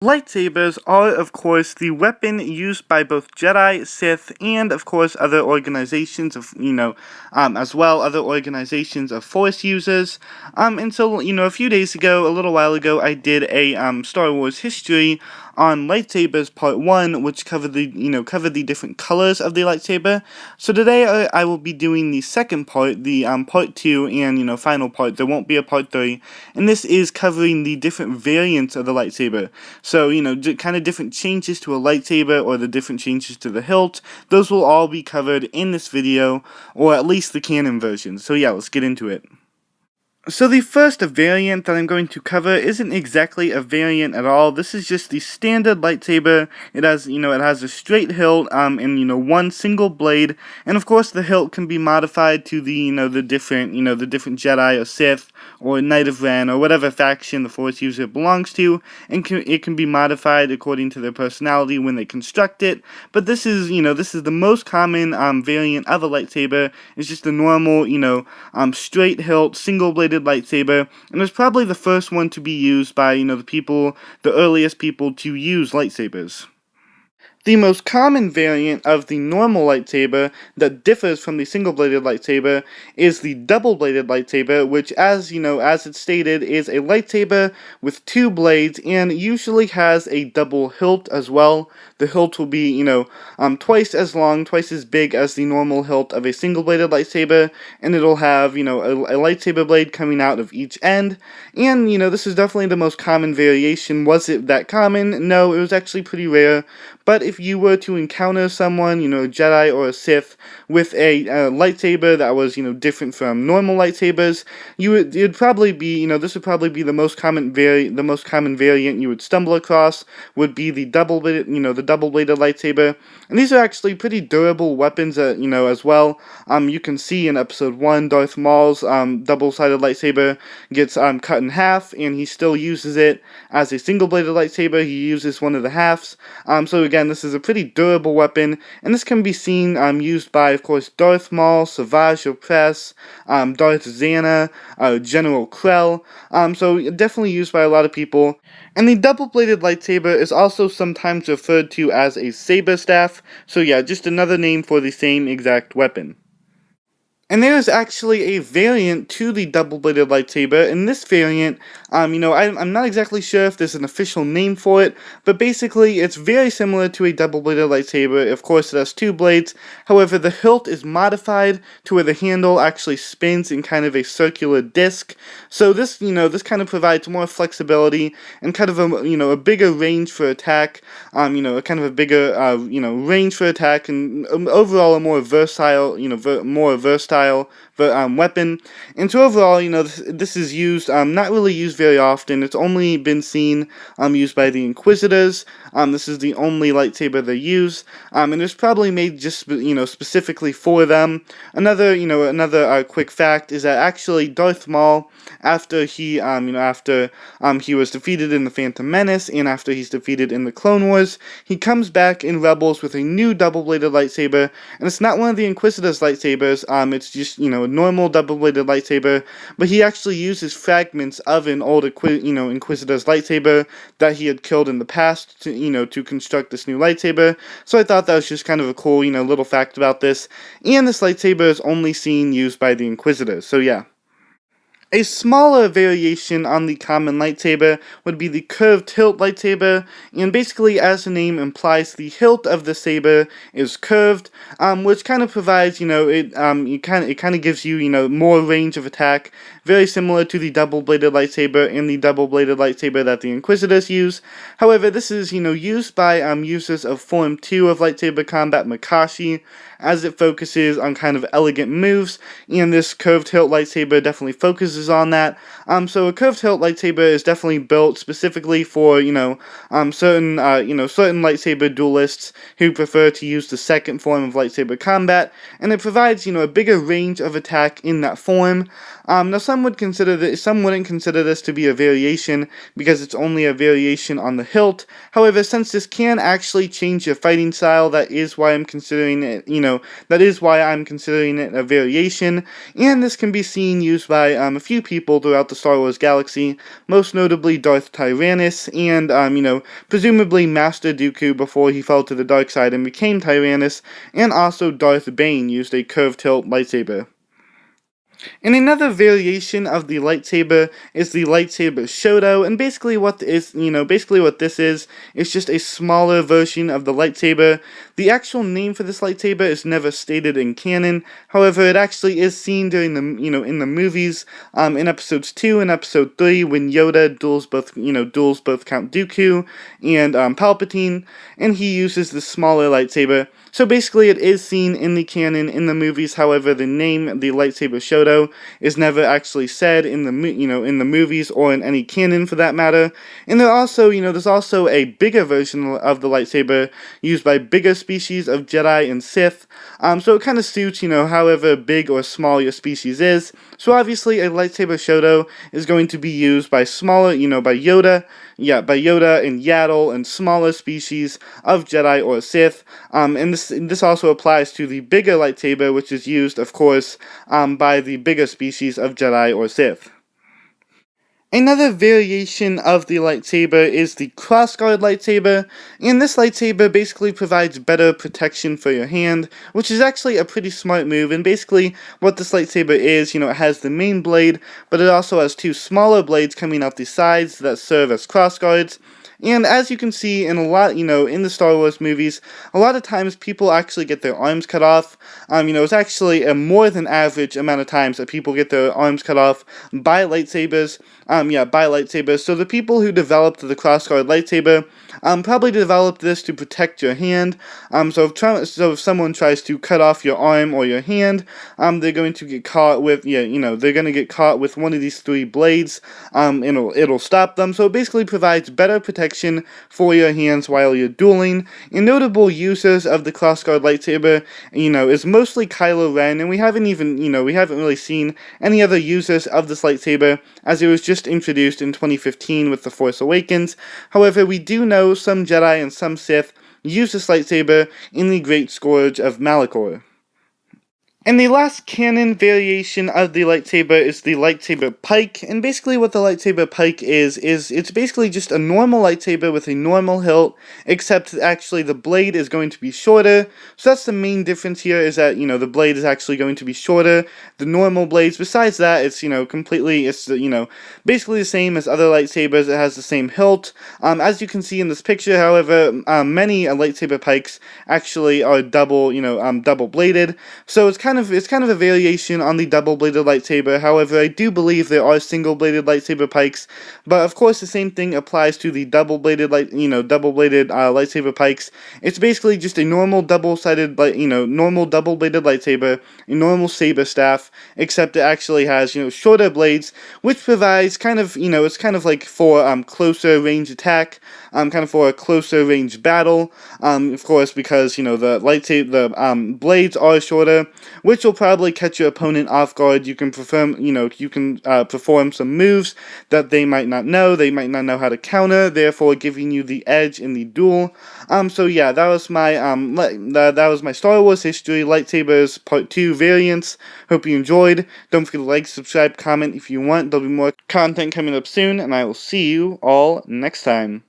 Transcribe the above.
Lightsabers are, of course, the weapon used by both Jedi, Sith, and, of course, other organizations of, as well, other organizations of Force users. And so, a few days ago, a little while ago, I did a, Star Wars history on lightsabers part 1, which covered the different colors of the lightsaber. So today I will be doing the second part, the part 2 and final part. There won't be a part 3, and this is covering the different variants of the lightsaber. So kind of different changes to a lightsaber or the different changes to the hilt. Those will all be covered in this video, or at least the canon version. So yeah, let's get into it. So the first variant that I'm going to cover isn't exactly a variant at all. This is just the standard lightsaber. It has, it has a straight hilt, and one single blade. And of course, the hilt can be modified to the, the different Jedi or Sith or Knight of Ren or whatever faction the Force user belongs to. And it can be modified according to their personality when they construct it. But this is, this is the most common variant of a lightsaber. It's just a normal, straight hilt, single blade lightsaber, and was probably the first one to be used by, the earliest people to use lightsabers. The most common variant of the normal lightsaber that differs from the single-bladed lightsaber is the double-bladed lightsaber, which, as it's stated, is a lightsaber with two blades and usually has a double hilt as well. The hilt will be, twice as long, twice as big as the normal hilt of a single-bladed lightsaber, and it'll have, a lightsaber blade coming out of each end. And, this is definitely the most common variation. Was it that common? No, it was actually pretty rare. But if you were to encounter someone, a Jedi or a Sith, with a lightsaber that was, different from normal lightsabers, it'd probably be, this would probably be the most common variant you would stumble across, would be the double-bladed lightsaber. And these are actually pretty durable weapons, as well. You can see in Episode 1, Darth Maul's double-sided lightsaber gets cut in half, and he still uses it as a single-bladed lightsaber. He uses one of the halves. So again, this is a pretty durable weapon, and this can be seen used by, of course, Darth Maul, Savage Opress, Darth Zana, General Krell, so definitely used by a lot of people. And the double-bladed lightsaber is also sometimes referred to as a saber staff, so yeah, just another name for the same exact weapon. And there is actually a variant to the double-bladed lightsaber. In this variant, I'm not exactly sure if there's an official name for it, but basically it's very similar to a double-bladed lightsaber. Of course, it has two blades. However, the hilt is modified to where the handle actually spins in kind of a circular disc. So this, this kind of provides more flexibility and kind of a bigger range for attack. Kind of a bigger, range for attack, and overall a more versatile, weapon. And so overall, this is used, not really used very often. It's only been seen used by the Inquisitors. This is the only lightsaber they use, and it's probably made just specifically for them. Another quick fact is that actually Darth Maul, after he was defeated in the Phantom Menace and after he's defeated in the Clone Wars, he comes back in Rebels with a new double-bladed lightsaber, and it's not one of the Inquisitors' lightsabers. It's just a normal double-bladed lightsaber, but he actually uses fragments of an old Inquisitor's lightsaber that he had killed in the past to construct this new lightsaber. So I thought that was just kind of a cool little fact about this. And this lightsaber is only seen used by the Inquisitors. So yeah. A smaller variation on the common lightsaber would be the curved hilt lightsaber, and basically, as the name implies, the hilt of the saber is curved, which kind of provides, it kind of gives you, more range of attack, very similar to the double-bladed lightsaber and the double-bladed lightsaber that the Inquisitors use. However, this is, used by users of Form 2 of lightsaber combat, Makashi, as it focuses on kind of elegant moves, and this curved hilt lightsaber definitely focuses on that. So a curved hilt lightsaber is definitely built specifically for, certain lightsaber duelists who prefer to use the second form of lightsaber combat, and it provides, a bigger range of attack in that form. Now some wouldn't consider this to be a variation because it's only a variation on the hilt. However, since this can actually change your fighting style, that is why I'm considering it, a variation, and this can be seen used by a few few people throughout the Star Wars galaxy, most notably Darth Tyrannus and, presumably Master Dooku before he fell to the dark side and became Tyrannus, and also Darth Bane used a curved hilt lightsaber. And another variation of the lightsaber is the Lightsaber Shoto, and basically what this is just a smaller version of the lightsaber. The actual name for this lightsaber is never stated in canon. However, it actually is seen during the in the movies, in episodes 2 and episode 3 when Yoda duels both Count Dooku and Palpatine, and he uses the smaller lightsaber. So basically, it is seen in the canon in the movies. However, the name, the Lightsaber Shoto, is never actually said in the movies or in any canon for that matter. And there's also a bigger version of the lightsaber used by bigger species of Jedi and Sith. So it kind of suits however big or small your species is. So obviously, a Lightsaber Shoto is going to be used by smaller, by Yoda and Yaddle and smaller species of Jedi or Sith. And this also applies to the bigger lightsaber, which is used, of course, by the bigger species of Jedi or Sith. Another variation of the lightsaber is the crossguard lightsaber, and this lightsaber basically provides better protection for your hand, which is actually a pretty smart move. And basically what this lightsaber is, it has the main blade, but it also has two smaller blades coming out the sides that serve as crossguards. And as you can see in a lot, in the Star Wars movies, a lot of times people actually get their arms cut off. It's actually a more than average amount of times that people get their arms cut off by lightsabers. So the people who developed the crossguard lightsaber probably developed this to protect your hand. So if someone tries to cut off your arm or your hand, they're going to get caught with one of these three blades. It'll stop them. So it basically provides better protection for your hands while you're dueling. And notable users of the crossguard lightsaber, is mostly Kylo Ren, and we haven't really seen any other users of this lightsaber, as it was just introduced in 2015 with The Force Awakens. However, we do know some Jedi and some Sith use this lightsaber in the Great Scourge of Malachor. And the last canon variation of the lightsaber is the lightsaber pike, and basically what the lightsaber pike is it's basically just a normal lightsaber with a normal hilt, except actually the blade is going to be shorter. So that's the main difference here, is that, the blade is actually going to be shorter. The normal blades, besides that, it's, basically the same as other lightsabers. It has the same hilt. As you can see in this picture, however, many lightsaber pikes actually are double bladed. So it's kind of a variation on the double-bladed lightsaber. However, I do believe there are single-bladed lightsaber pikes, but of course the same thing applies to the double-bladed lightsaber pikes. It's basically just a normal double-bladed lightsaber, a normal saber staff, except it actually has shorter blades, which provides it's kind of like for closer range attack, kind of for a closer range battle. Of course, because the blades are shorter, which will probably catch your opponent off guard. You can perform some moves that they might not know. They might not know how to counter, therefore giving you the edge in the duel. So yeah, that was my Star Wars history lightsabers part 2 variants. Hope you enjoyed. Don't forget to like, subscribe, comment if you want. There'll be more content coming up soon, and I will see you all next time.